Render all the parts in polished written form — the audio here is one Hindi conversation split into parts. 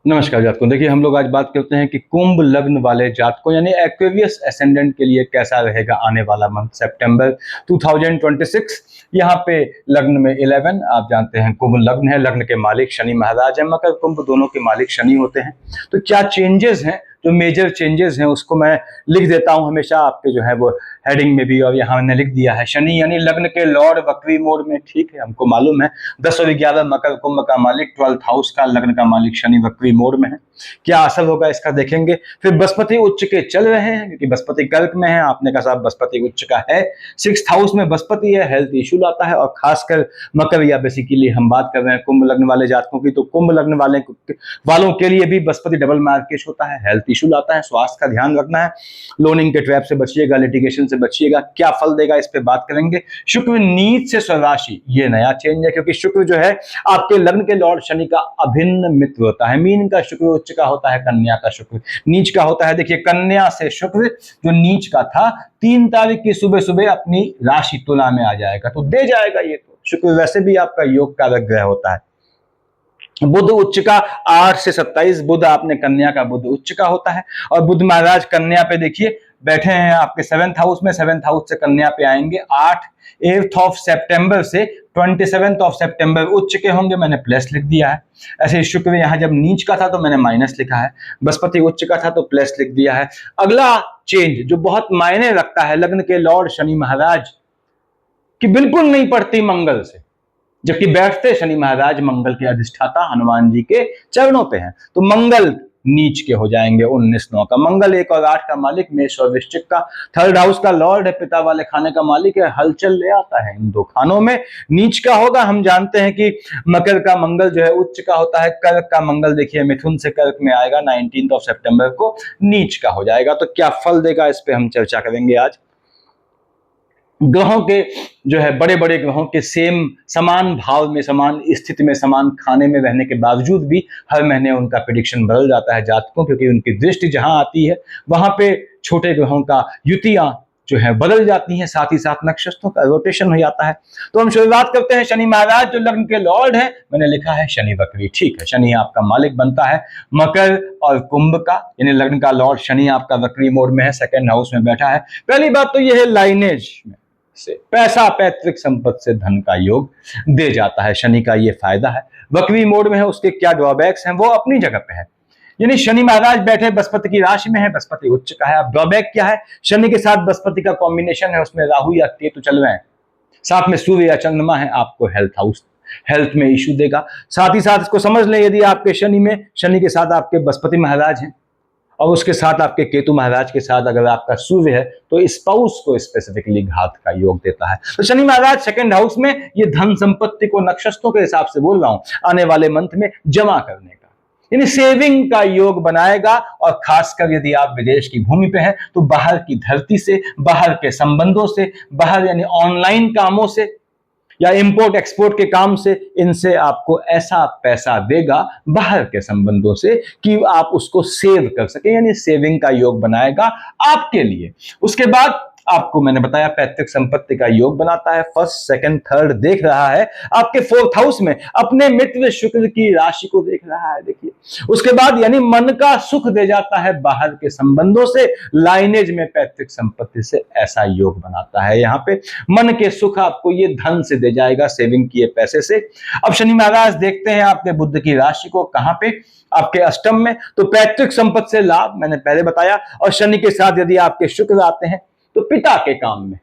नमस्कार जातकों। देखिए, हम लोग आज बात करते हैं कि कुंभ लग्न वाले जातकों यानी एक्वेरियस एसेंडेंट के लिए कैसा रहेगा आने वाला मंथ सितंबर 2026। यहाँ पे लग्न में 11 आप जानते हैं कुंभ लग्न है, लग्न के मालिक शनि महाराज है, मकर कुंभ दोनों के मालिक शनि होते हैं। तो क्या चेंजेस हैं, जो मेजर चेंजेस हैं उसको मैं लिख देता हूं हमेशा आपके जो है वो हेडिंग में भी, और यहाँ मैंने लिख दिया है। शनि यानी लग्न के लॉर्ड वक्री मोड में, ठीक है, हमको मालूम है 10 और 11 मकर कुंभ का मालिक, 12th हाउस का लग्न का मालिक शनि वक्री मोड में है। क्या असर होगा इसका देखेंगे। फिर बृहस्पति उच्च के चल रहे हैं क्योंकि बृहस्पति कर्क में है, आपने कहा साहब बृहस्पति उच्च का है, 6th हाउस में बृहस्पति है, हेल्थ इशू लाता है। और खासकर मकर या बेसिकली हम बात कर रहे हैं कुंभ लग्न वाले जातकों की, तो कुंभ लग्न वालों के लिए भी बृहस्पति डबल मार्केश होता है, हेल्थ इशू लाता है, स्वास्थ्य का ध्यान रखना है, लोनिंग के ट्रैप से बचिएगा, लिटिगेशन से बचिएगा। क्या फल देगा इस पे बात करेंगे। शुक्र नीच से स्वराशि, ये नया चेंज है क्योंकि शुक्र जो है आपके लग्न के लॉर्ड शनि का अभिन्न मित्र होता है। मीन का शुक्र उच्च का होता है, कन्या का शुक्र नीच का होता है। देखिए, कन्या से शुक्र जो नीच का था 3 तारीख की सुबह सुबह अपनी राशि तुला में आ जाएगा, तो दे जाएगा। ये तो शुक्र वैसे भी आपका योग कारक ग्रह होता है। बुध उच्च का 8 से 27, बुध आपने कन्या का बुध उच्च का होता है। और बुध महाराज कन्या पे देखिए बैठे हैं आपके 7th हाउस में, 7th हाउस से कन्या पे आएंगे 8th ऑफ सितंबर से 27th ऑफ सितंबर उच्च के होंगे, मैंने प्लस लिख दिया है। ऐसे शुक्र यहाँ जब नीच का था तो मैंने माइनस लिखा है, बृहस्पति उच्च का था तो प्लस लिख दिया है। अगला चेंज जो बहुत मायने रखता है, लग्न के लॉर्ड शनि महाराज की बिल्कुल नहीं पड़ती मंगल से, जबकि बैठते शनि महाराज मंगल के अधिष्ठाता हनुमान जी के चरणों पे हैं, तो मंगल नीच के हो जाएंगे 19/9 का। मंगल 1 और 8 का मालिक, मेष और वृश्चिक का, 3rd हाउस का लॉर्ड है, पिता वाले खाने का मालिक है, हलचल ले आता है इन दो खानों में। नीच का होगा, हम जानते हैं कि मकर का मंगल जो है उच्च का होता है, कर्क का मंगल देखिए मिथुन से कर्क में आएगा, 19 ऑफ सितंबर को नीच का हो जाएगा। तो क्या फल देगा इस पे हम चर्चा करेंगे आज। ग्रहों के जो है बड़े बड़े ग्रहों के समान भाव में, समान स्थिति में, समान खाने में रहने के बावजूद भी हर महीने उनका प्रेडिक्शन बदल जाता है जातकों, क्योंकि उनकी दृष्टि जहां आती है वहां पे छोटे ग्रहों का युतियां जो है बदल जाती हैं, साथ ही साथ नक्षत्रों का रोटेशन हो जाता है। तो हम शुरुआत करते हैं शनि महाराज जो लग्न के लॉर्ड है, मैंने लिखा है शनि वक्री, ठीक है। शनि आपका मालिक बनता है मकर और कुंभ का, यानी लग्न का लॉर्ड शनि आपका वक्री मोड में है, 2nd हाउस में बैठा है। पहली बात तो यह है लाइनेज में से पैसा, पैतृक संपत्ति से धन का योग दे जाता है, शनि का ये फायदा है। वक्री मोड में है, उसके क्या ड्रॉबैक्स हैं वो अपनी जगह पे है। यानी शनि महाराज बैठे बृहस्पति की राशि में है, बृहस्पति उच्च का है। अब ड्रॉबैक क्या है, शनि के साथ बृहस्पति का कॉम्बिनेशन है, उसमें राहु या केतु चल रहे हैं, साथ में सूर्य या चंद्रमा है, आपको हेल्थ में इशू देगा। साथ ही साथ इसको समझ लें, यदि आपके शनि के साथ आपके बृहस्पति महाराज हैं और उसके साथ आपके केतु महाराज के साथ अगर आपका सूर्य है, तो स्पाउस को स्पेसिफिकली घात का योग देता है। तो शनि महाराज 2nd हाउस में, ये धन संपत्ति को नक्षत्रों के हिसाब से बोल रहा हूं, आने वाले मंथ में जमा करने का, यानी सेविंग का योग बनाएगा। और खासकर यदि आप विदेश की भूमि पे हैं तो बाहर की धरती से, बाहर के संबंधों से, बाहर यानी ऑनलाइन कामों से या इंपोर्ट एक्सपोर्ट के काम से, इनसे आपको ऐसा पैसा देगा बाहर के संबंधों से कि आप उसको सेव कर सके, यानी सेविंग का योग बनाएगा आपके लिए। उसके बाद आपको मैंने बताया पैतृक संपत्ति का योग बनाता है, 1st, 2nd, 3rd देख रहा है आपके 4th हाउस में, अपने मित्र शुक्र की राशि को देख रहा है। देखिए, उसके बाद यानी मन का सुख दे जाता है बाहर के संबंधों से, लाइनेज में पैतृक संपत्ति से ऐसा योग बनाता है। यहाँ पे मन के सुख आपको ये धन से दे जाएगा, सेविंग किए पैसे से। अब शनि महाराज देखते हैं आपके बुध की राशि को, कहां पे, आपके अष्टम में, तो पैतृक संपत्ति से लाभ मैंने पहले बताया। और शनि के साथ यदि आपके शुक्र आते हैं तो पिता के काम में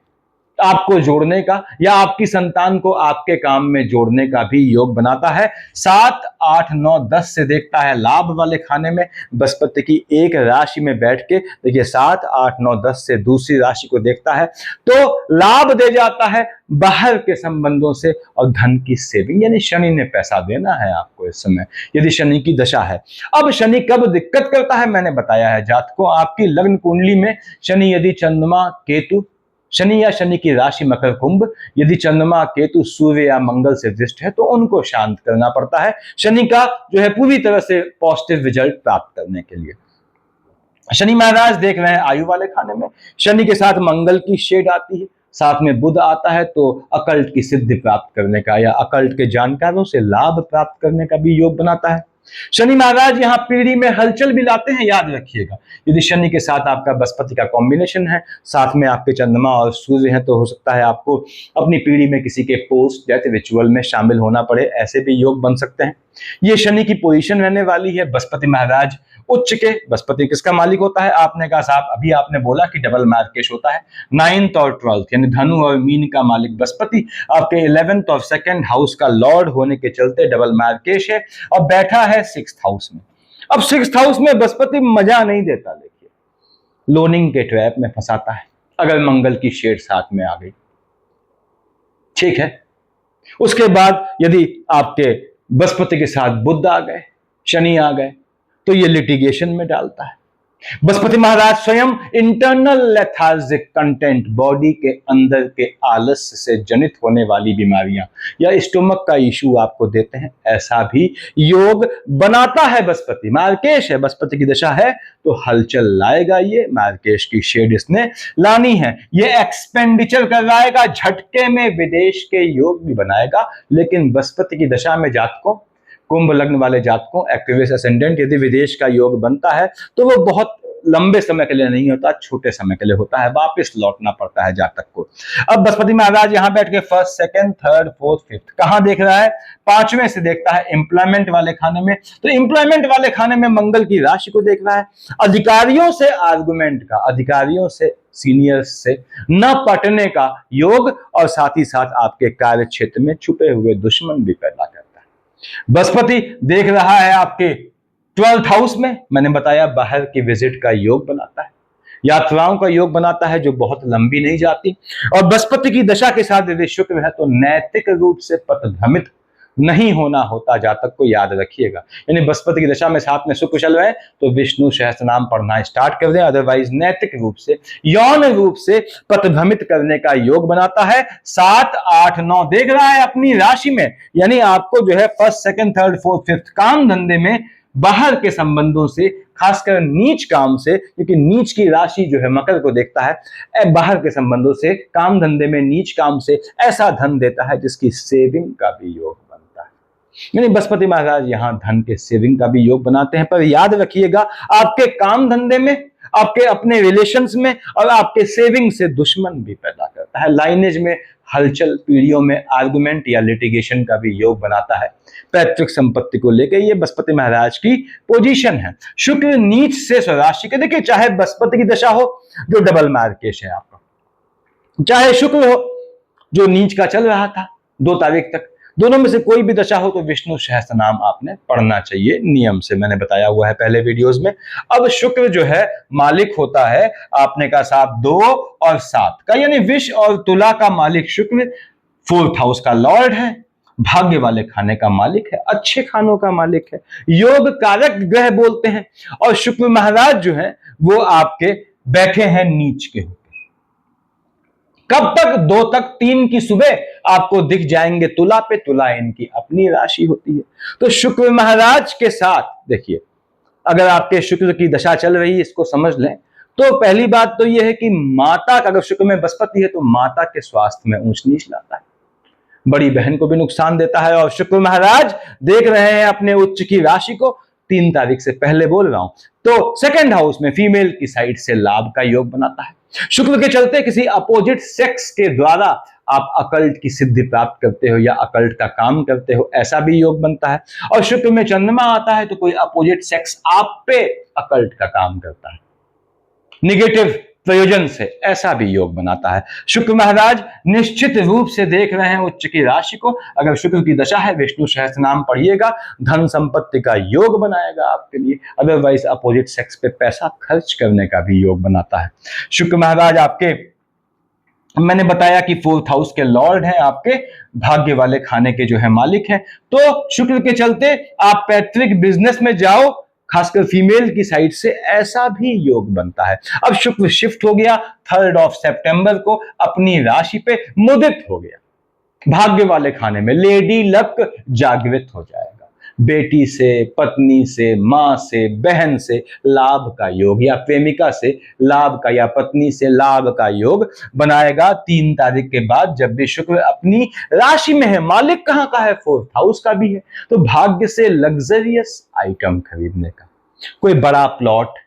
आपको जोड़ने का या आपकी संतान को आपके काम में जोड़ने का भी योग बनाता है। 7, 8, 9, 10 से देखता है लाभ वाले खाने में, बृहस्पति की एक राशि में बैठ के देखिए 7, 8, 9, 10 से दूसरी राशि को देखता है, तो लाभ दे जाता है बाहर के संबंधों से और धन की सेविंग, यानी शनि ने पैसा देना है आपको इस समय, यदि शनि की दशा है। अब शनि कब दिक्कत करता है मैंने बताया है जातकों, आपकी लग्न कुंडली में शनि यदि चंद्रमा केतु, शनि या शनि की राशि मकर कुंभ, यदि चंद्रमा केतु सूर्य या मंगल से दृष्ट है तो उनको शांत करना पड़ता है शनि का जो है पूरी तरह से पॉजिटिव रिजल्ट प्राप्त करने के लिए। शनि महाराज देख रहे हैं आयु वाले खाने में, शनि के साथ मंगल की शेड आती है, साथ में बुध आता है, तो अकल्ट की सिद्धि प्राप्त करने का या अकल्ट के जानकारों से लाभ प्राप्त करने का भी योग बनाता है। शनि महाराज यहाँ पीढ़ी में हलचल भी लाते हैं, याद रखिएगा। यदि शनि के साथ आपका बृहस्पति का कॉम्बिनेशन है, साथ में आपके चंद्रमा और सूर्य हैं, तो हो सकता है आपको अपनी पीढ़ी में किसी के पोस्ट डेथ रिचुअल में शामिल होना पड़े, ऐसे भी योग बन सकते हैं। ये शनि की पोजीशन रहने वाली है। बृहस्पति महाराज उच्च के, बृहस्पति किसका मालिक होता है? आपने कहा साहब, अभी आपने बोला कि डबल मार्केश होता है। 9th और 12th यानी धनु और मीन का मालिक बृहस्पति आपके 11th और 2nd हाउस का लॉर्ड होने के चलते डबल मार्केश है और बैठा है 6th हाउस में। अब 6th हाउस में बृहस्पति मजा नहीं देता, देखिए, लोनिंग के ट्रैप में फंसाता है अगर मंगल की शेड साथ में आ गई, ठीक है। उसके बाद यदि आपके बृहस्पति के साथ बुध आ गए, शनि आ गए, तो ये लिटिगेशन में डालता है। बृहस्पति महाराज स्वयं इंटरनल लेथार्जिक कंटेंट, बॉडी के अंदर के आलस्य से जनित होने वाली बीमारियां या स्टोमक का इशू आपको देते हैं, ऐसा भी योग बनाता है बृहस्पति। मार्केश है, बृहस्पति की दशा है तो हलचल लाएगा, ये मार्केश की शेड इसने लानी है। ये एक्सपेंडिचर करवाएगा, झटके में विदेश के योग भी बनाएगा। लेकिन बृहस्पति की दशा में जातकों, कुंभ लग्न वाले जातकों, एक्वियस असेंडेंट, यदि विदेश का योग बनता है तो वो बहुत लंबे समय के लिए नहीं होता, छोटे समय के लिए होता है, वापस लौटना पड़ता है जातक को। अब बृहस्पति महाराज यहां बैठ के 1st, 2nd, 3rd, 4th, 5th कहां देख रहा है? 5वें से देखता है, एम्प्लॉयमेंट वाले खाने में। तो एम्प्लॉयमेंट वाले खाने में मंगल की राशि को देख रहा है। अधिकारियों से आर्गुमेंट का, अधिकारियों से, सीनियर्स से न पटने का योग, और साथ ही साथ आपके कार्य क्षेत्र में छुपे हुए दुश्मन भी पैदा करता है। बृहस्पति देख रहा है आपके 12th हाउस में, मैंने बताया बाहर की विजिट का योग बनाता है, यात्राओं का योग बनाता है जो बहुत लंबी नहीं जाती। और बृहस्पति की दशा के साथ यदि शुक्र है तो नैतिक रूप से पथभ्रमित नहीं होना होता जातक को, याद रखिएगा। यानी बृहस्पति की दशा में साथ में शुक्र चल रहे हैं तो विष्णु सहस्त्रनाम पढ़ना स्टार्ट कर दें, अदरवाइज नैतिक रूप से, यौन रूप से पथभ्रमित करने का योग बनाता है। 7, 8, 9 देख रहा है अपनी राशि में, यानी आपको जो है 1st, 2nd, 3rd, 4th, 5th काम धंधे में बाहर के संबंधों से, खासकर नीच काम से, क्योंकि नीच की राशि जो है मकर को देखता है, बाहर के संबंधों से, काम धंधे में नीच काम से ऐसा धन देता है जिसकी सेविंग का भी योग बनता है। यानी बृहस्पति महाराज यहां धन के सेविंग का भी योग बनाते हैं। पर याद रखिएगा, आपके काम धंधे में, आपके अपने रिलेशंस में और आपके सेविंग से दुश्मन भी पैदा करता है। लाइनेज में हलचल, पीढ़ियों में आर्गुमेंट या लिटिगेशन का भी योग बनाता है। पैतृक संपत्ति को लेकर ये बृहस्पति महाराज की पोजीशन है। शुक्र नीच से स्वराशि के, देखिए, चाहे बृहस्पति की दशा हो जो डबल मार्केश है आपका, चाहे शुक्र हो जो नीच का चल रहा था 2 तारीख तक, दोनों में से कोई भी दशा हो तो विष्णु सहस्त्रनाम आपने पढ़ना चाहिए नियम से, मैंने बताया हुआ है पहले वीडियोस में। अब शुक्र जो है मालिक होता है, आपने कहा साहब 2 और 7 का, यानी विष और तुला का मालिक शुक्र, 4th हाउस का लॉर्ड है, भाग्य वाले खाने का मालिक है, अच्छे खानों का मालिक है, योग कारक ग्रह बोलते हैं। और शुक्र महाराज जो है वो आपके बैठे हैं नीच के। कब तक? 2 तक, 3 की सुबह आपको दिख जाएंगे तुला पे, तुला इनकी अपनी राशि होती है। तो शुक्र महाराज के साथ देखिए, अगर आपके शुक्र की दशा चल रही है, इसको समझ लें, तो पहली बात तो यह है कि माता का, अगर शुक्र में बृहस्पति है तो माता के स्वास्थ्य में ऊंच नीच लाता है, बड़ी बहन को भी नुकसान देता है। और शुक्र महाराज देख रहे हैं अपने उच्च की राशि को, 3 तारीख से पहले बोल रहा हूं, तो 2nd हाउस में फीमेल की साइड से लाभ का योग बनाता है। शुक्र के चलते किसी अपोजिट सेक्स के द्वारा आप अकल्ट की सिद्धि प्राप्त करते हो या अकल्ट का काम करते हो, ऐसा भी योग बनता है। और शुक्र में चंद्रमा आता है तो कोई अपोजिट सेक्स आप पे अकल्ट का काम करता है, निगेटिव प्रयोजन से, ऐसा भी योग बनाता है। शुक्र महाराज निश्चित रूप से देख रहे हैं उच्च की राशि को। अगर शुक्र की दशा है, विष्णु सहस्त्रनाम पढ़िएगा, धन संपत्ति का योग बनाएगा आपके लिए। अदरवाइज अपोजिट सेक्स पे पैसा खर्च करने का भी योग बनाता है। शुक्र महाराज आपके, मैंने बताया कि 4th हाउस के लॉर्ड हैं, आपके भाग्य वाले खाने के जो है मालिक हैं। तो शुक्र के चलते आप पैतृक बिजनेस में जाओ, खासकर फीमेल की साइड से, ऐसा भी योग बनता है। अब शुक्र शिफ्ट हो गया 3rd ऑफ सितंबर को, अपनी राशि पे मुदित हो गया, भाग्य वाले खाने में लेडी लक जागृत हो जाएगा। बेटी से, पत्नी से, माँ से, बहन से लाभ का योग, या प्रेमिका से लाभ का, या पत्नी से लाभ का योग बनाएगा 3 तारीख के बाद, जब भी शुक्र अपनी राशि में है। मालिक कहाँ का है? 4th हाउस का भी है। तो भाग्य से लग्जरियस आइटम खरीदने का, कोई बड़ा प्लॉट,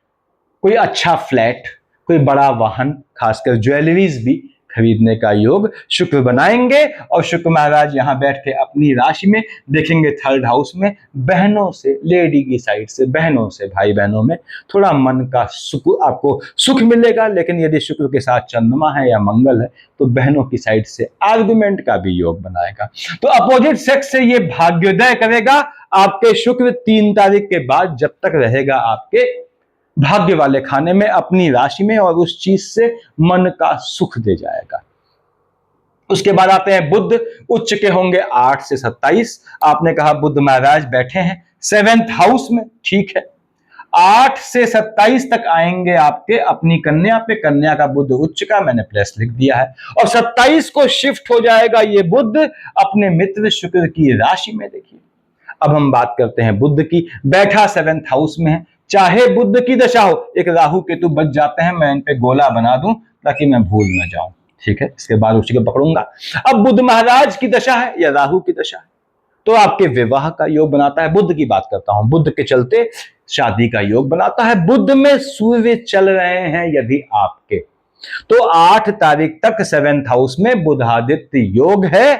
कोई अच्छा फ्लैट, कोई बड़ा वाहन, खासकर ज्वेलरीज भी खरीदने का योग शुक्र बनाएंगे। और शुक्र महाराज यहां बैठ के अपनी राशि में देखेंगे 3rd हाउस में, बहनों से, लेडी की साइड से, बहनों से, भाई बहनों में थोड़ा मन का सुख, आपको सुख मिलेगा। लेकिन यदि शुक्र के साथ चंद्रमा है या मंगल है तो बहनों की साइड से आर्गुमेंट का भी योग बनाएगा। तो अपोजिट सेक्स से ये भाग्योदय करेगा आपके शुक्र 3 तारीख के बाद, जब तक रहेगा आपके भाग्य वाले खाने में, अपनी राशि में, और उस चीज से मन का सुख दे जाएगा। उसके बाद आते हैं बुध, उच्च के होंगे 8 से 27। आपने कहा बुध महाराज बैठे हैं 7th हाउस में, ठीक है। 8 से 27 तक आएंगे आपके अपनी कन्या पे, कन्या का बुध उच्च का, मैंने प्लस लिख दिया है। और 27 को शिफ्ट हो जाएगा ये बुध अपने मित्र शुक्र की राशि में। देखिए, अब हम बात करते हैं बुध की। बैठा 7th हाउस में है, चाहे बुध की दशा हो, एक राहु केतु बच जाते हैं, मैं इन पे गोला बना दूं ताकि मैं भूल ना जाऊं, ठीक है। इसके बाद उसी को पकड़ूंगा। अब बुध महाराज की दशा है या राहु की दशा है तो आपके विवाह का योग बनाता है। बुध की बात करता हूं, बुध के चलते शादी का योग बनाता है। बुध में सूर्य चल रहे हैं यदि आपके, तो 8 तारीख तक 7th हाउस में बुधादित्य योग है।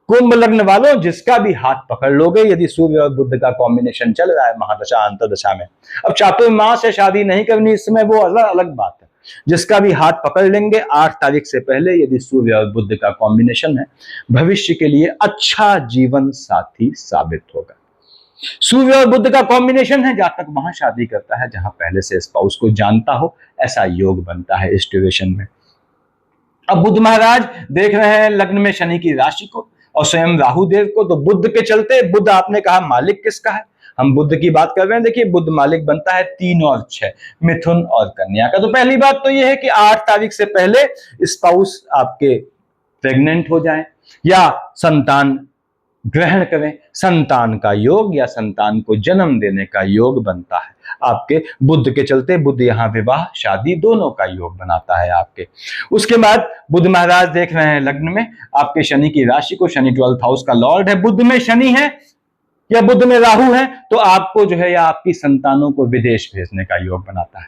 कुंभ लग्न वालों, जिसका भी हाथ पकड़ लोगे, यदि सूर्य और बुध का कॉम्बिनेशन चल रहा है महादशा अंतरदशा में, अब चातुर्मास से शादी नहीं करनी इस समय, वो अलग बात है। जिसका भी हाथ पकड़ लेंगे 8 तारीख से पहले, यदि सूर्य और बुध का कॉम्बिनेशन है, भविष्य के लिए अच्छा जीवन साथी साबित होगा। सूर्य और बुध का कॉम्बिनेशन है, जहां तक वहां शादी करता है जहां पहले से स्पाउस को जानता हो, ऐसा योग बनता है इस ड्यूरेशन में। अब बुध महाराज देख रहे हैं लग्न में शनि की राशि को और स्वयं राहु देव को, तो बुध के चलते, बुध आपने कहा मालिक किसका है, हम बुध की बात कर रहे हैं। देखिए, बुध मालिक बनता है 3 और 6, मिथुन और कन्या का। तो पहली बात तो यह है कि 8 तारीख से पहले स्पाउस आपके प्रेग्नेंट हो जाए या संतान ग्रहण करें, संतान का योग या संतान को जन्म देने का योग बनता है आपके बुध के चलते। बुध यहां विवाह शादी दोनों का योग बनाता है आपके। उसके बाद बुध महाराज देख रहे हैं लग्न में आपके शनि की राशि को, शनि 12th हाउस का लॉर्ड है। बुध में शनि है या बुध में राहु है तो आपको जो है या आपकी संतानों को विदेश भेजने का योग बनाता है।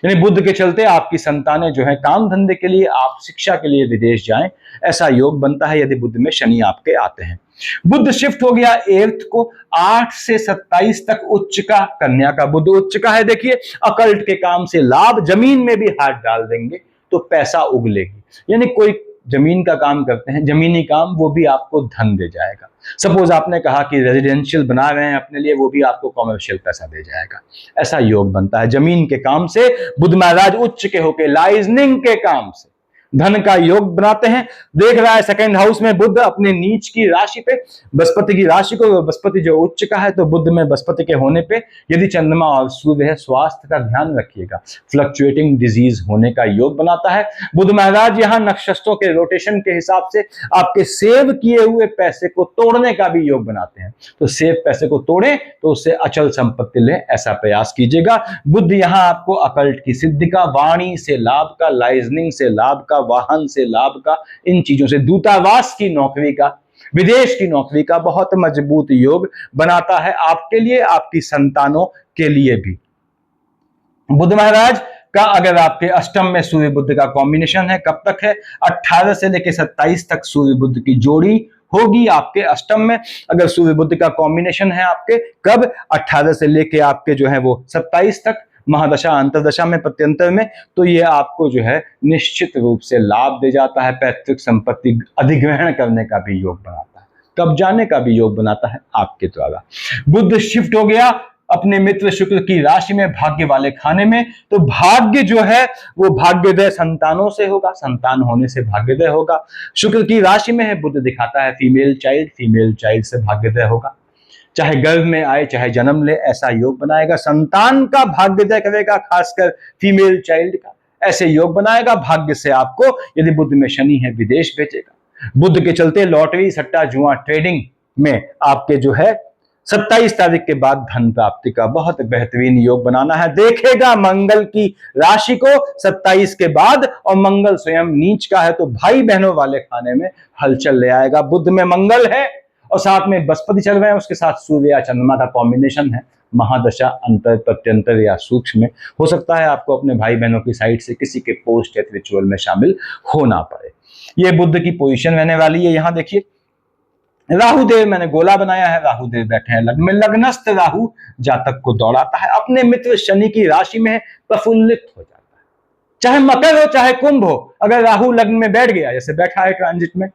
यानी बुध के चलते आपकी संतानें जो है काम धंधे के लिए, आप शिक्षा के लिए विदेश जाएं, ऐसा योग बनता है यदि बुध में शनि आपके आते हैं। बुध शिफ्ट हो गया 8th को, 8 से 27 तक उच्च का, कन्या का बुध उच्च का है। देखिए, अकल्ट के काम से लाभ, जमीन में भी हाथ डाल देंगे तो पैसा उगलेगी। यानी कोई जमीन का काम करते हैं, जमीनी काम, वो भी आपको धन दे जाएगा। सपोज आपने कहा कि रेजिडेंशियल बना रहे हैं अपने लिए, वो भी आपको कॉमर्शियल पैसा दे जाएगा। ऐसा योग बनता है जमीन के काम से। बुध महाराज उच्च के होके लाइजनिंग के काम से धन का योग बनाते हैं। देख रहा है 2nd हाउस में बुध अपने नीच की राशि पे, बृहस्पति की राशि को, बृहस्पति जो उच्च का है, तो बुध में बृहस्पति के होने पे यदि चंद्रमा और सूर्य है, स्वास्थ्य का ध्यान रखिएगा, फ्लक्चुएटिंग डिजीज होने का योग बनाता है। बुध महाराज यहाँ नक्षत्रों के रोटेशन के हिसाब से आपके सेव किए हुए पैसे को तोड़ने का भी योग बनाते हैं। तो सेव पैसे को तोड़े तो उससे अचल संपत्ति ले, ऐसा प्रयास कीजिएगा। बुध यहाँ आपको अकल्ट की सिद्धि का, वाणी से लाभ का, लाइजनिंग से लाभ का, वाहन से लाभ का, इन चीजों से, दूतावास की नौकरी का, विदेश की नौकरी का बहुत मजबूत योग बनाता है आपके लिए, आपकी संतानों के लिए भी। बुध महाराज का अगर आपके अष्टम में सूर्य बुध का कॉम्बिनेशन है, कब तक है? 18 से लेकर 27 तक सूर्य बुध की जोड़ी होगी आपके अष्टम में। अगर सूर्य बुध का कॉम्बिनेशन है आपके, कब? 18 से लेके आपके जो है वो 27 तक, महादशा अंतरदशा में, प्रत्यंतर में, तो ये आपको जो है निश्चित रूप से लाभ दे जाता है। पैतृक संपत्ति अधिग्रहण करने का भी योग बनाता है, कब्जाने का भी योग बनाता है आपके द्वारा। बुध शिफ्ट हो गया अपने मित्र शुक्र की राशि में, भाग्य वाले खाने में, तो भाग्य जो है वो भाग्योदय संतानों से होगा, संतान होने से भाग्योदय होगा। शुक्र की राशि में है, बुध दिखाता है फीमेल चाइल्ड से भाग्योदय होगा, चाहे गर्भ में आए चाहे जन्म ले, ऐसा योग बनाएगा। संतान का भाग्योदय करेगा, खासकर फीमेल चाइल्ड का, ऐसे योग बनाएगा। भाग्य से आपको यदि बुध में शनि है विदेश भेजेगा। बुध के चलते लॉटरी, सट्टा, जुआ, ट्रेडिंग में आपके जो है 27 तारीख के बाद धन प्राप्ति का बहुत बेहतरीन योग बनाना है। देखेगा मंगल की राशि को 27 के बाद, और मंगल स्वयं नीच का है, तो भाई बहनों वाले खाने में हलचल ले आएगा। बुध में मंगल है और साथ में बृहस्पति चल रहे हैं, उसके साथ सूर्य या चंद्रमा का कॉम्बिनेशन है। महादशा अंतर प्रत्यंतर या सूक्ष्म में हो सकता है आपको अपने भाई बहनों की साइड से किसी के पोस्ट या रिचुअल में शामिल होना पड़े। ये बुध की पोजीशन रहने वाली है। यहां देखिए राहुदेव, मैंने गोला बनाया है, राहुदेव बैठे हैं लग्न में। लग्नस्थ राहु जातक को दौड़ाता है, अपने मित्र शनि की राशि में प्रफुल्लित हो जाता है। चाहे मकर हो चाहे कुंभ हो, अगर राहु लग्न में बैठ गया, जैसे बैठा है ट्रांजिट में,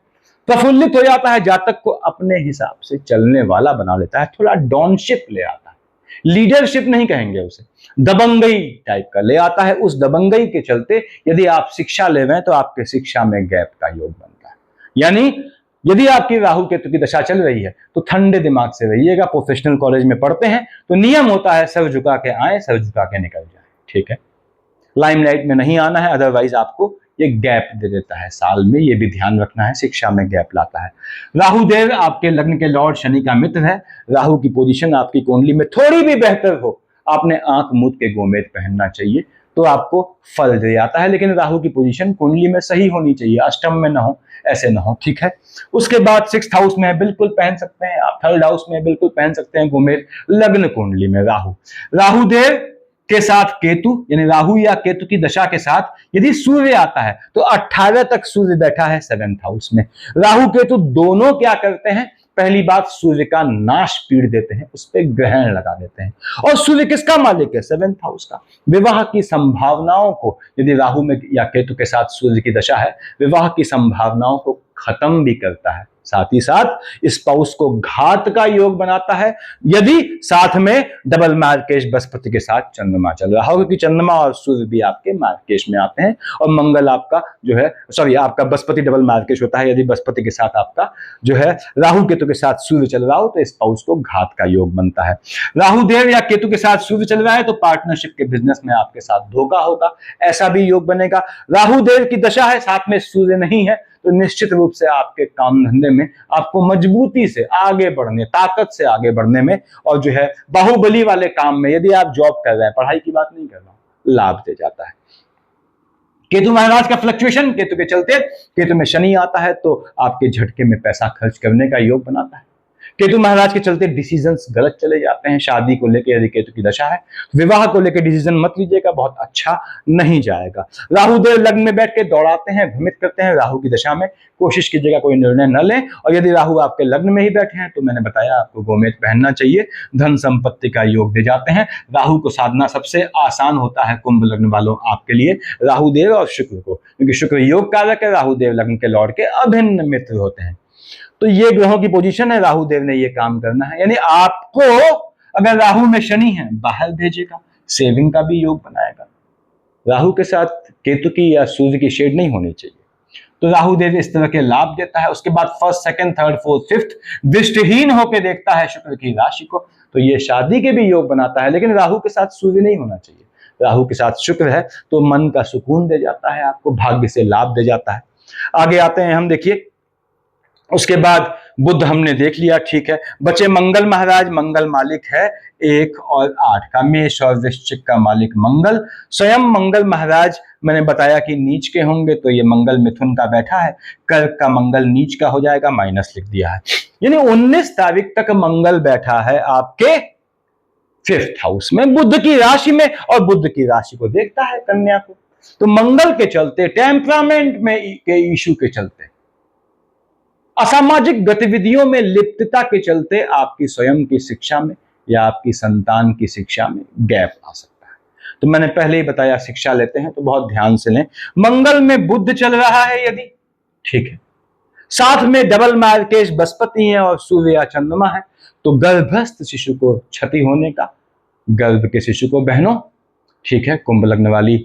प्रफुल्लित हो जाता है, जातक को अपने हिसाब से चलने वाला बना लेता है। थोड़ा डॉनशिप ले आता है, लीडरशिप नहीं कहेंगे उसे, दबंगई टाइप का ले आता है। उस दबंगई के चलते यदि आप शिक्षा ले रहे हैं तो आपके शिक्षा में गैप का योग बनता है। यानी यदि आपकी राहु केतु की दशा चल रही है तो ठंडे दिमाग से रहिएगा। प्रोफेशनल कॉलेज में पढ़ते हैं तो नियम होता है सर झुका के आए, सर झुका के निकल जाए, ठीक है। लाइमलाइट में नहीं आना है, अदरवाइज आपको ये गैप दे देता है साल में, ये भी ध्यान रखना है, शिक्षा में गैप लाता है। राहुदेव आपके लग्न के लॉर्ड शनि का मित्र है। राहु की पोजीशन आपकी कुंडली में थोड़ी भी बेहतर हो, आपने आंख मूंद के गोमेद पहनना चाहिए तो आपको फल दे जाता है। लेकिन राहु की पोजीशन कुंडली में सही होनी चाहिए, अष्टम में ना हो, ऐसे ना हो, ठीक है। उसके बाद 6th हाउस में बिल्कुल पहन सकते हैं आप, 3rd हाउस में बिल्कुल पहन सकते हैं गोमेद। लग्न कुंडली में राहु, राहुदेव के साथ केतु, यानी राहु या केतु की दशा के साथ यदि सूर्य आता है तो 18 तक सूर्य बैठा है 7th हाउस में। राहु केतु दोनों क्या करते हैं, पहली बात सूर्य का नाश पीड़ देते हैं, उस पर ग्रहण लगा देते हैं। और सूर्य किसका मालिक है, 7th हाउस का। विवाह की संभावनाओं को यदि राहु में या केतु के साथ सूर्य की दशा है, विवाह की संभावनाओं को खत्म भी करता है, साथ ही साथ स्पाउस को घात का योग बनाता है यदि साथ में डबल मार्केश बृहस्पति के साथ चंद्रमा चल रहा हो, क्योंकि चंद्रमा और सूर्य भी आपके मार्केश में आते हैं और मंगल आपका जो है, सॉरी, आपका बृहस्पति डबल मार्केश होता है। यदि बृहस्पति के साथ आपका जो है राहु केतु के साथ सूर्य चल रहा हो तो स्पाउस को घात का योग बनता है। राहु देव या केतु के साथ सूर्य चल रहा है तो पार्टनरशिप के बिजनेस में आपके साथ धोखा होगा, ऐसा भी योग बनेगा। राहु देव की दशा है, साथ में सूर्य नहीं है, तो निश्चित रूप से आपके काम धंधे में आपको मजबूती से आगे बढ़ने, ताकत से आगे बढ़ने में, और जो है बाहुबली वाले काम में, यदि आप जॉब कर रहे हैं, पढ़ाई की बात नहीं कर रहा हूं, लाभ दे जाता है। केतु महाराज का फ्लक्चुएशन, केतु के चलते, केतु में शनि आता है तो आपके झटके में पैसा खर्च करने का योग बनाता है। केतु महाराज के चलते डिसीजंस गलत चले जाते हैं। शादी को लेकर यदि केतु की दशा है, विवाह को लेकर डिसीजन मत लीजिएगा, बहुत अच्छा नहीं जाएगा। राहु देव लग्न में बैठ के दौड़ाते हैं, भ्रमित करते हैं। राहु की दशा में कोशिश कीजिएगा कोई निर्णय न लें, और यदि राहु आपके लग्न में ही बैठे हैं तो मैंने बताया आपको गोमेद पहनना चाहिए, धन संपत्ति का योग दे जाते हैं। राहु को साधना सबसे आसान होता है कुंभ लग्न वालों आपके लिए, राहु देव और शुक्र को, क्योंकि शुक्र योग कारक है, राहु देव लग्न के लॉर्ड के अभिन्न मित्र होते हैं। तो ये ग्रहों की पोजीशन है, राहु देव ने ये काम करना है। यानी आपको अगर राहु में शनि है, बाहर भेजेगा, सेविंग का भी योग बनाएगा। राहु के साथ केतु की या सूर्य की शेड नहीं होनी चाहिए, तो राहु देव इस तरह के लाभ देता है। उसके बाद 1st, 2nd, 3rd, 4th, 5th दृष्टिहीन होकर देखता है शुक्र की राशि को, तो ये शादी के भी योग बनाता है। लेकिन राहु के साथ सूर्य नहीं होना चाहिए, राहु के साथ शुक्र है तो मन का सुकून दे जाता है, आपको भाग्य से लाभ दे जाता है। आगे आते हैं हम, देखिए उसके बाद बुध हमने देख लिया, ठीक है। बचे मंगल महाराज। मंगल मालिक है 1 और 8 का, मेष और वृश्चिक का मालिक मंगल। स्वयं मंगल महाराज मैंने बताया कि नीच के होंगे, तो ये मंगल मिथुन का बैठा है, कर्क का मंगल नीच का हो जाएगा, माइनस लिख दिया है। यानी 19 तारीख तक मंगल बैठा है आपके 5th हाउस में, बुध की राशि में, और बुध की राशि को देखता है कन्या को। तो मंगल के चलते, टेम्परामेंट में के इशू के चलते, असामाजिक गतिविधियों में लिप्तता के चलते आपकी स्वयं की शिक्षा में या आपकी संतान की शिक्षा में गैप आ सकता है। तो मैंने पहले ही बताया, शिक्षा लेते हैं तो बहुत ध्यान से लें। मंगल में बुध चल रहा है यदि, ठीक है, साथ में डबल मार्केश बृहस्पति है और सूर्य या चंद्रमा है, तो गर्भस्थ शिशु को क्षति होने का, गर्भ के शिशु को, बहनों, ठीक है, कुंभ लग्न वाली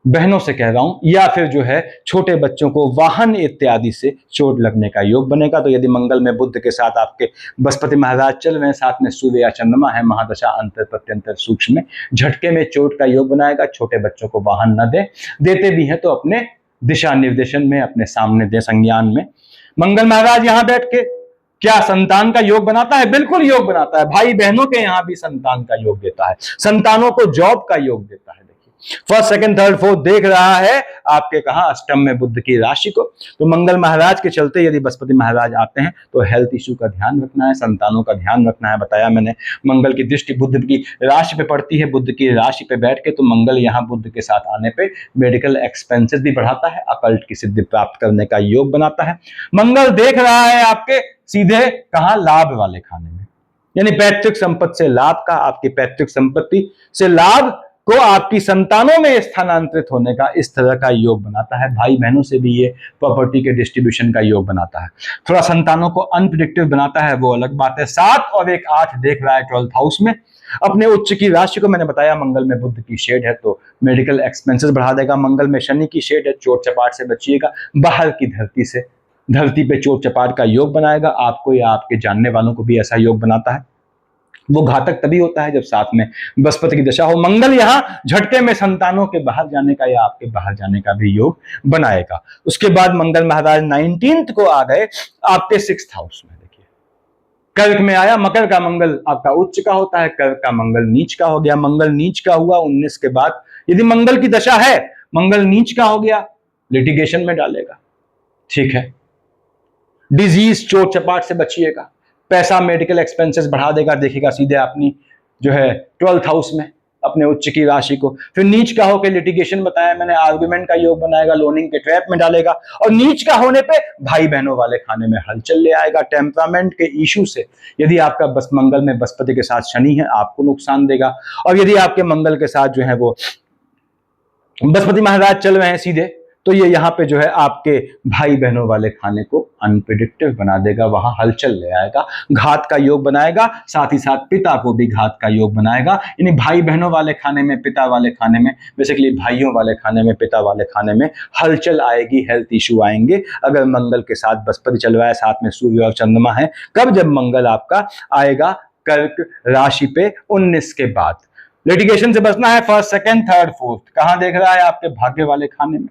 बहनों से कह रहा हूं, या फिर जो है छोटे बच्चों को वाहन इत्यादि से चोट लगने का योग बनेगा। तो यदि मंगल में बुध के साथ आपके बृहस्पति महाराज चल रहे हैं, साथ में सूर्य या चंद्रमा है, महादशा अंतर प्रत्यंतर सूक्ष्म में, झटके में चोट का योग बनाएगा। छोटे बच्चों को वाहन न दे, देते भी हैं तो अपने दिशा निर्देशन में, अपने सामने दे, संज्ञान में। मंगल महाराज यहां बैठ के क्या संतान का योग बनाता है? बिल्कुल योग बनाता है। भाई बहनों के यहां भी संतान का योग देता है, संतानों को जॉब का योग देता है। फर्स्ट, सेकंड, थर्ड, फोर्थ देख रहा है आपके कहा अष्टम में बुध की राशि को। तो मंगल महाराज के चलते यदि बृहस्पति महाराज आते हैं तो हेल्थ इश्यू का ध्यान रखना है, संतानों का ध्यान रखना है। बताया मैंने, मंगल की दृष्टि बुध की राशि पे पड़ती है, बुध की राशि पे बैठ के तो मंगल यहाँ बुध के साथ आने पे मेडिकल एक्सपेंसेस भी बढ़ाता है, अकल्ट की सिद्धि प्राप्त करने का योग बनाता है। मंगल देख रहा है आपके सीधे कहा लाभ वाले खाने में, यानी पैतृक संपत्ति से लाभ का, आपकी पैतृक संपत्ति से लाभ को आपकी संतानों में स्थानांतरित होने का, इस तरह का योग बनाता है। भाई बहनों से भी ये प्रॉपर्टी के डिस्ट्रीब्यूशन का योग बनाता है। थोड़ा संतानों को अनप्रिडिक्टिव बनाता है, वो अलग बात है। 7 और 1 8 देख रहा है 12th हाउस में अपने उच्च की राशि को। मैंने बताया मंगल में बुध की शेड है तो मेडिकल एक्सपेंसेस बढ़ा देगा। मंगल में शनि की शेड है, चोट चपाट से बचिएगा। बाहर की धरती से, धरती पे चोट चपाट का योग बनाएगा। आपको या आपके जानने वालों को भी ऐसा योग बनाता है। वो घातक तभी होता है जब साथ में बृहस्पति की दशा हो। मंगल यहां झटके में संतानों के बाहर जाने का या आपके बाहर जाने का भी योग बनाएगा। उसके बाद मंगल महाराज 19th को आ गए आपके 6th हाउस में। देखिए कर्क में आया, मकर का मंगल आपका उच्च का होता है, कर्क का मंगल नीच का हो गया। मंगल नीच का हुआ 19 के बाद, यदि मंगल की दशा है, मंगल नीच का हो गया, लिटिगेशन में डालेगा। ठीक है, डिजीज चोट चपाट से बचिएगा, पैसा मेडिकल एक्सपेंसेस बढ़ा देगा। देखिएगा सीधे अपनी जो है 12th हाउस में अपने उच्च की राशि को। फिर नीच का होकर लिटिगेशन बताया मैंने, आर्गुमेंट का योग बनाएगा, लोनिंग के ट्रैप में डालेगा। और नीच का होने पे भाई बहनों वाले खाने में हलचल ले आएगा। टेम्परामेंट के इशू से, यदि आपका बस मंगल में बृहस्पति के साथ शनि है, आपको नुकसान देगा। और यदि आपके मंगल के साथ जो है वो बृहस्पति महाराज चल रहे हैं सीधे, तो ये यहाँ पे जो है आपके भाई बहनों वाले खाने को अनप्रिडिक्टिव बना देगा, वहां हलचल ले आएगा, घात का योग बनाएगा। साथ ही साथ पिता को भी घात का योग बनाएगा। यानी भाई बहनों वाले खाने में, पिता वाले खाने में, बेसिकली भाइयों वाले खाने में, पिता वाले खाने में हलचल आएगी, हेल्थ इश्यू आएंगे। अगर मंगल के साथ बृहस्पति चल रहा है, साथ में सूर्य और चंद्रमा है, कब? जब मंगल आपका आएगा कर्क राशि पे 19 के बाद। लिटिगेशन से बचना है। फर्स्ट, सेकंड, थर्ड, फोर्थ कहां देख रहा है? आपके भाग्य वाले खाने में।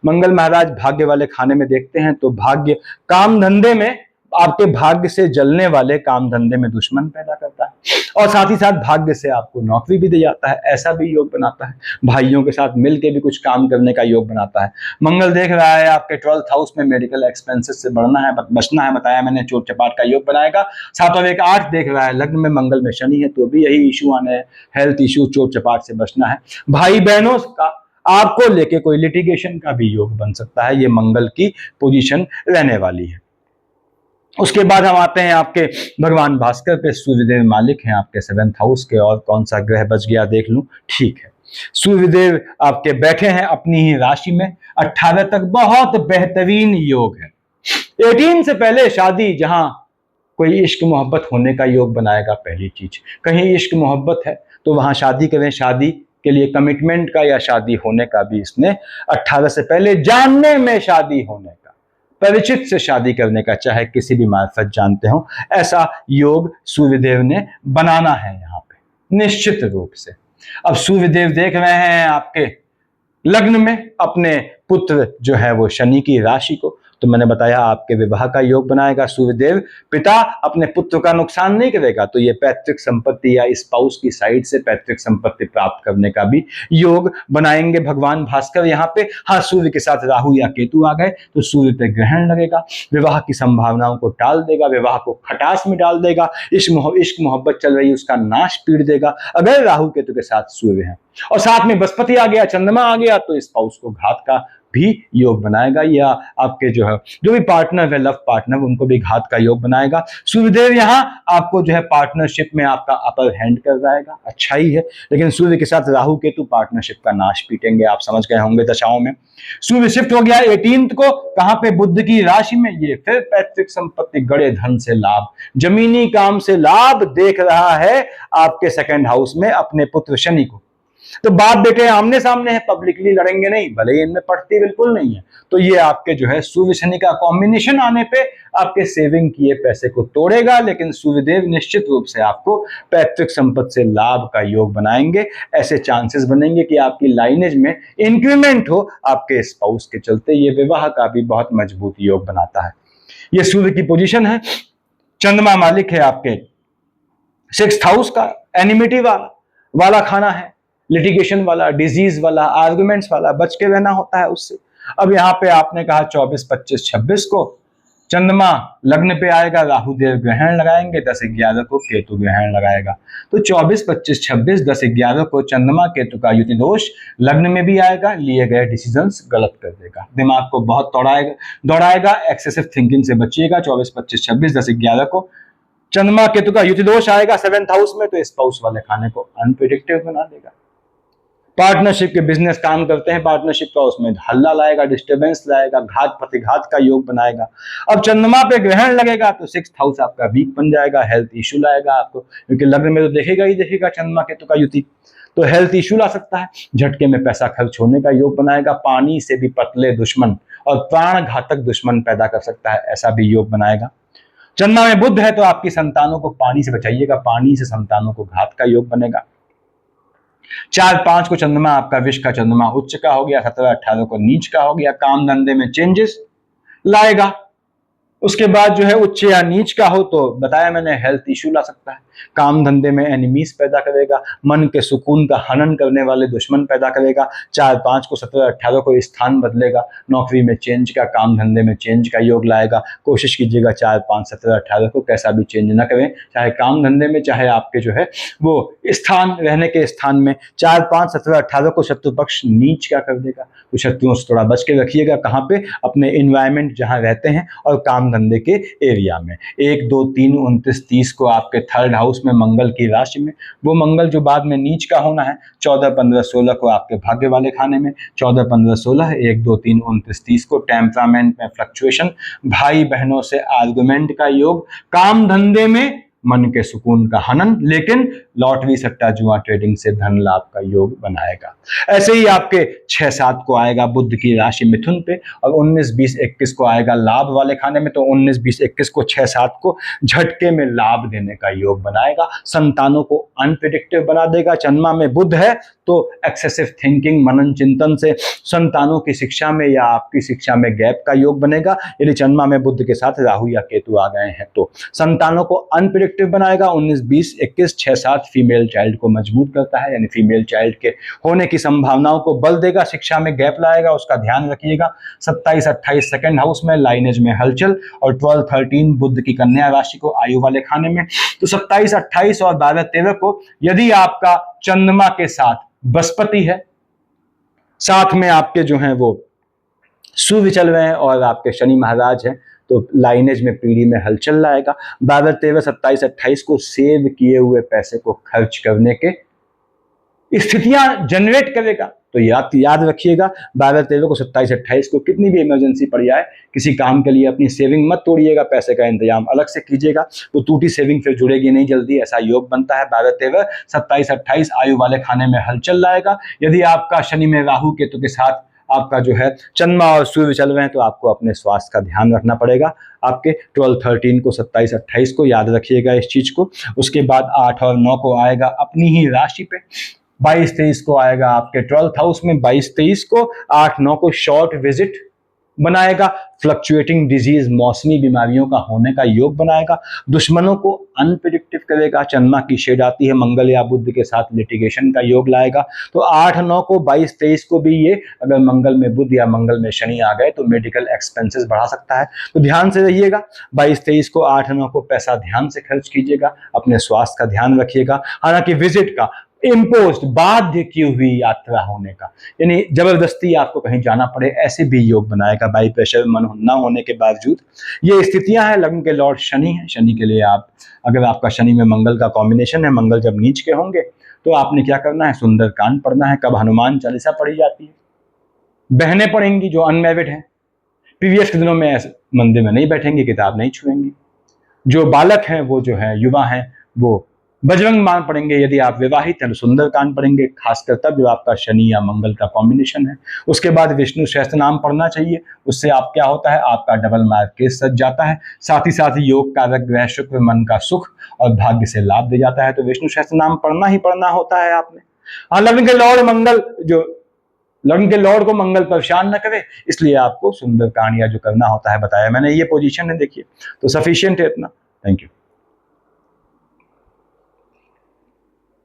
मंगल महाराज भाग्य वाले खाने में देखते हैं तो भाग्य, काम धंधे में आपके भाग्य से जलने वाले काम धंधे में दुश्मन पैदा करता है, और साथ ही साथ भाग्य से आपको नौकरी भी दे जाता है, ऐसा भी योग बनाता है। भाइयों के साथ मिलकर भी कुछ काम करने का योग बनाता है। मंगल देख रहा है आपके 12th हाउस में, मेडिकल एक्सपेंसेस से बचना है, बताया मैंने, चोट चपाट का योग बनाएगा। 7 और 1 8 देख रहा है, लग्न में मंगल में शनि है तो भी यही इशू आने हैं, हेल्थ इशू, चोट चपाट से बचना है। भाई बहनों का आपको लेके कोई लिटिगेशन का भी योग बन सकता है, ये मंगल की पोजीशन रहने वाली है। उसके बाद हम आते हैं आपके भगवान भास्कर पे। सूर्यदेव मालिक हैं आपके 7th हाउस के, और कौन सा ग्रह बच गया देख लूं। ठीक है, सूर्यदेव आपके बैठे हैं अपनी ही राशि में। 18 तक बहुत बेहतरीन योग है। 18 से पहले शादी, जहां कोई इश्क मोहब्बत होने का योग बनाएगा। पहली चीज, कहीं इश्क मोहब्बत है तो वहां शादी करें, शादी के लिए कमिटमेंट का या शादी होने का भी इसने 18 से पहले, जानने में शादी होने का, परिचित से शादी करने का, चाहे किसी भी मार्फत जानते हो, ऐसा योग सूर्यदेव ने बनाना है यहाँ पे निश्चित रूप से। अब सूर्यदेव देख रहे हैं आपके लग्न में अपने पुत्र जो है वो शनि की राशि को, तो मैंने बताया आपके विवाह का योग बनाएगा सूर्यदेव। पिता अपने पुत्र का नुकसान नहीं करेगा, तो ये पैतृक संपत्ति या स्पाउस की साइड से पैतृक संपत्ति प्राप्त करने का भी योग बनाएंगे भगवान भास्कर यहाँ पे। हाँ, सूर्य के साथ राहु या केतु आ गए तो सूर्य पे ग्रहण लगेगा, विवाह की संभावनाओं को टाल देगा, विवाह को खटास में डाल देगा, इश्क मोहब्बत चल रही है उसका नाश पीट देगा अगर राहु केतु के साथ सूर्य है। और साथ में बृहस्पति आ गया, चंद्रमा आ गया, तो स्पाउस को घात का भी योग बनाएगा, या आपके जो है जो भी पार्टनर है, लव पार्टनर, उनको भी घात का योग बनाएगा। सूर्यदेव यहाँ आपको जो है पार्टनरशिप में आपका अपर हैंड कर जाएगा, अच्छा ही है, लेकिन सूर्य के साथ राहु केतु पार्टनरशिप का नाश पीटेंगे, आप समझ गए होंगे दशाओं में। सूर्य शिफ्ट हो गया 18th को, कहां पे? बुध की राशि में। ये फिर पैतृक संपत्ति, गड़े धन से लाभ, जमीनी काम से लाभ देख रहा है आपके 2nd हाउस में अपने पुत्र शनि को। तो बाप बेटे आमने सामने है, पब्लिकली लड़ेंगे नहीं, भले ही इनमें पड़ती बिल्कुल नहीं है। तो ये आपके जो है सूर्य शनि का कॉम्बिनेशन आने पे आपके सेविंग किए पैसे को तोड़ेगा, लेकिन सूर्यदेव निश्चित रूप से आपको पैतृक संपत्ति से लाभ का योग बनाएंगे। ऐसे चांसेस बनेंगे कि आपकी लाइनेज में इंक्रीमेंट हो आपके स्पाउस के चलते। ये विवाह का भी बहुत मजबूत योग बनाता है। ये सूर्य की पोजीशन है। चंद्रमा मालिक है आपके 6th हाउस का, एनिमिटी वाला खाना है, लिटिगेशन वाला, डिजीज वाला, आर्गुमेंट्स वाला, बच के रहना होता है उससे। अब यहाँ पे आपने कहा 24, 25, 26 को चंद्रमा लग्न पे आएगा, राहु देव ग्रहण लगाएंगे, 10-11 को केतु ग्रहण लगाएगा। तो 24, 25, 26, 10-11 को चंद्रमा केतु का युति दोष लग्न में भी आएगा, लिए गए डिसीजंस गलत कर देगा, दिमाग को बहुत दौड़ाएगा, एक्सेसिव थिंकिंग से बचिएगा। 24, 25, 26, 10-11 को चंद्रमा केतु का युति दोष आएगा 7th हाउस में, तो स्पाउस वाले खाने को अनप्रिडिक्टेबल बना देगा। पार्टनरशिप के बिजनेस काम करते हैं पार्टनरशिप का, उसमें हल्ला लाएगा, डिस्टर्बेंस लाएगा, घात प्रतिघात का योग बनाएगा। अब चंद्रमा पे ग्रहण लगेगा तो 6th हाउस आपका वीक बन जाएगा, हेल्थ इश्यू लाएगा आपको, क्योंकि लग्न में तो देखेगा ही देखेगा चंद्रमा केतु का युति, तो हेल्थ इश्यू ला सकता है। झटके में पैसा खर्च होने का योग बनाएगा, पानी से भी पतले दुश्मन और प्राण घातक दुश्मन पैदा कर सकता है, ऐसा भी योग बनाएगा। चंद्रमा में बुध है तो आपकी संतानों को पानी से बचाइएगा, पानी से संतानों को घात का योग बनेगा। 4-5 को चंद्रमा आपका विष का चंद्रमा उच्च का हो गया, 17-18 को नीच का हो गया, काम धंधे में चेंजेस लाएगा। उसके बाद जो है उच्च या नीच का हो तो बताया मैंने हेल्थ इश्यू ला सकता है, काम धंधे में एनिमीज पैदा करेगा, मन के सुकून का हनन करने वाले दुश्मन पैदा करेगा। 4-5 को 17-18 को स्थान बदलेगा, नौकरी में चेंज का, काम धंधे में चेंज का योग लाएगा। कोशिश कीजिएगा 4-5, 17-18 को कैसा भी चेंज ना करें, चाहे काम धंधे में, चाहे आपके जो है वो स्थान, रहने के स्थान में। 4-5, 17-18 को शत्रु पक्ष नीच का कर देगा, तो शत्रुओं से थोड़ा बच के रखिएगा। कहाँ पे? अपने इन्वायरमेंट जहाँ रहते हैं और काम धंधे के एरिया में। 1, 2, 3, 29, 30 को आपके 3rd हाउस में मंगल की राशि में, वो मंगल जो बाद में नीच का होना है। 14, 15, 16 को आपके भाग्य वाले खाने में, 14, 15, 16, 1, 2, 3, 29, 30 को टेम्परामेंट में फ्लक्चुएशन, भाई बहनों से आर्गुमेंट का योग, काम धंधे में मन के सुकून का हनन, लेकिन लॉटरी सट्टा जुआ ट्रेडिंग से धन लाभ का योग बनाएगा। ऐसे ही आपके 6-7 को आएगा बुध की राशि मिथुन पे, और 19, 20, 21 को आएगा लाभ वाले खाने में, तो 19, 20, 21 को 6-7 को झटके में लाभ देने का योग बनाएगा, संतानों को अनप्रिडिक्टिव बना देगा। चंद्रमा में बुध है तो एक्सेसिव थिंकिंग, मनन चिंतन से संतानों की शिक्षा में या आपकी शिक्षा में गैप का योग बनेगा। यदि चंद्रमा में बुध के साथ राहु या केतु आ गए हैं तो संतानों को अनप्रिडिक्टिव बनाएगा। 19, 20, 21, 6-7 फीमेल चाइल्ड को मजबूत करता है, यानी फीमेल चाइल्ड के होने की संभावनाओं को बल देगा, शिक्षा में गैप लाएगा, उसका ध्यान रखिएगा। 27, 28 2nd हाउस में लाइनेज में हलचल, और 12, 13 बुध की कन्या राशि को आयु वाले खाने में। तो 27, 28 और 12, 13 को यदि आपका चंद्रमा के साथ बृहस्पति है, साथ में आपके जो हैं वो सूर्य चल रहे हैं और आपके शनि महाराज हैं, तो लाइनेज में पीढ़ी में हलचल लाएगा। 12, 13, 27, 28 को सेव किए हुए पैसे को खर्च करने के स्थितियां जनरेट करेगा। तो याद रखिएगा 12, 13 को, 27, 28 को कितनी भी इमरजेंसी पड़ जाए, किसी काम के लिए अपनी सेविंग मत तोड़िएगा, पैसे का इंतजाम अलग से कीजिएगा, वो टूटी सेविंग फिर जुड़ेगी नहीं जल्दी, ऐसा योग बनता है। 12, 13, 27, 28 आयु वाले खाने में हलचल लाएगा। यदि आपका शनि में राहु केतु के साथ आपका जो है चंद्रमा और सूर्य चल रहे हैं तो आपको अपने स्वास्थ्य का ध्यान रखना पड़ेगा। आपके 12, 13 को, 27, 28 को याद रखिएगा इस चीज को। उसके बाद 8 और 9 को आएगा अपनी ही राशि पे। 22, 23 को आएगा आपके 12th हाउस में। 22, 23 को, 8, 9 को शॉर्ट विजिट बनाएगा, फ्लक्चुएटिंग डिजीज, मौसमी बीमारियों का होने का योग बनाएगा, दुश्मनों को अनप्रिडिक्टिव करेगा। चंद्रमा की शेड आती है मंगल या बुध के साथ, लिटिगेशन का योग लाएगा। तो 8, 9 को, 22, 23 को भी ये अगर मंगल में बुध या मंगल में शनि आ गए तो मेडिकल एक्सपेंसेस बढ़ा सकता है, तो ध्यान से रहिएगा। 22, 23 को, 8, 9 को पैसा ध्यान से खर्च कीजिएगा, अपने स्वास्थ्य का ध्यान रखिएगा। हालांकि विजिट का, इम्पोज्ड, बाध्य की हुई यात्रा होने का, यानी जबरदस्ती आपको कहीं जाना पड़े, ऐसे भी योग बनाएगा बाई प्रेशर, मन न होने के बावजूद। ये स्थितियां हैं। लग्न के लॉर्ड शनि है, शनि के लिए आप, अगर आपका शनि में मंगल का कॉम्बिनेशन है, मंगल जब नीच के होंगे तो आपने क्या करना है, सुंदरकांड पढ़ना है। कब हनुमान चालीसा पढ़ी जाती है? बहनें पढ़ेंगी जो अनमैरिड हैं, प्रीवियस के दिनों में मंदिर में नहीं बैठेंगी, किताब नहीं छुएंगी। जो बालक हैं, वो जो है युवा हैं, वो बजरंग बाण पढ़ेंगे। यदि आप विवाहित हैं तो सुंदरकांड पढ़ेंगे, खासकर तब जब आपका शनि या मंगल का कॉम्बिनेशन है। उसके बाद विष्णु सहस्त्र नाम पढ़ना चाहिए, उससे आप क्या होता है, आपका डबल मार्क केस सज जाता है। साथ ही योग कारक ग्रह शुक्र मन का सुख और भाग्य से लाभ दे जाता है। तो विष्णु सहस्त्र नाम पढ़ना ही पढ़ना होता है आपने। हाँ, लग्न के लॉर्ड मंगल, जो लग्न के लॉर्ड को मंगल परेशान न करे, इसलिए आपको सुंदरकांड या जो करना होता है बताया मैंने, ये पोजीशन है देखिए, तो सफिशिएंट है इतना। Thank you.